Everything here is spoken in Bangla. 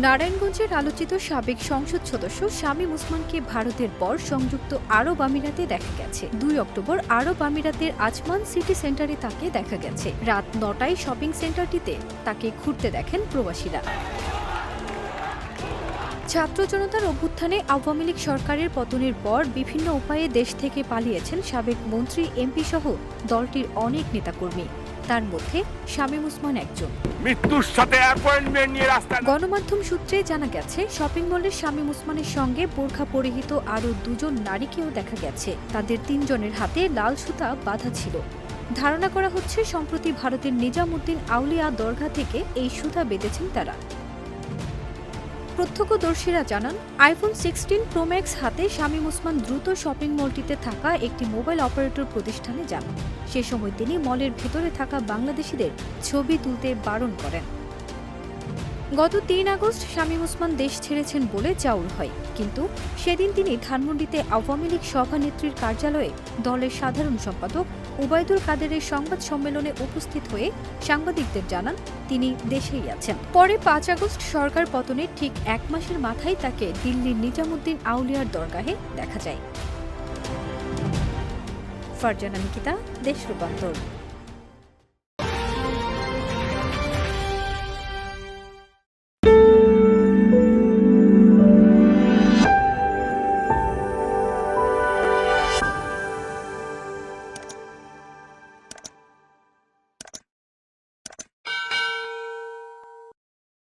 নারায়ণগঞ্জের আলোচিত সাবেক সংসদ সদস্য শামীম ওসমানকে ভারতের পর সংযুক্ত আরব আমিরাতে দেখা গেছে। ২ অক্টোবর আরব আমিরাতের আজমান সিটি সেন্টারে তাকে দেখা গেছে। রাত ৯টায় শপিং সেন্টারটিতে তাকে ঘুরতে দেখেন প্রবাসীরা। ছাত্র জনতার অভ্যুত্থানে আওয়ামী লীগ সরকারের পতনের পর বিভিন্ন উপায়ে দেশ থেকে পালিয়েছেন সাবেক মন্ত্রী, এমপি সহ দলটির অনেক নেতাকর্মী। তার মধ্যে শামীম ওসমান একজন। মৃত্যুর সাথে অ্যাপয়েন্টমেন্ট নিয়ে রাস্তা। গণমাধ্যম সূত্রে জানা গেছে, শপিং মলের শামীম ওসমানের সঙ্গে বোরখা পরিহিত আরও ২ জন নারীকেও দেখা গেছে। তাদের ৩ জনের হাতে লাল সুতা বাঁধা ছিল। ধারণা করা হচ্ছে, সম্প্রতি ভারতের নিজামুদ্দিন আউলিয়া দরগা থেকে এই সুতা বেঁধেছেন তারা। প্রত্যক্ষদর্শীরা জানান, আইফোন 16 প্রো ম্যাক্স হাতে শামীম ওসমান দ্রুত শপিং মলটিতে থাকা একটি মোবাইল অপারেটর প্রতিষ্ঠানে যান। সে সময় তিনি মলের ভেতরে থাকা বাংলাদেশিদের ছবি তুলতে বারণ করেন। গত ৩ আগস্ট শামীম ওসমান দেশ ছেড়েছেন বলে চাউর হয়, কিন্তু সেদিন তিনি ধানমন্ডিতে আওয়ামী লীগ সভানেত্রীর কার্যালয়ে দলের সাধারণ সম্পাদক ওবায়দুল কাদেরের সংবাদ সম্মেলনে উপস্থিত হয়ে সাংবাদিকদের জানান তিনি দেশেই আছেন। পরে ৫ আগস্ট সরকার পতনের ঠিক ১ মাসের মাথায় তাকে দিল্লির নিজামুদ্দিন আউলিয়ার দরগাহে দেখা যায়। ফারজানা নিকিতা, দেশ রূপান্তর।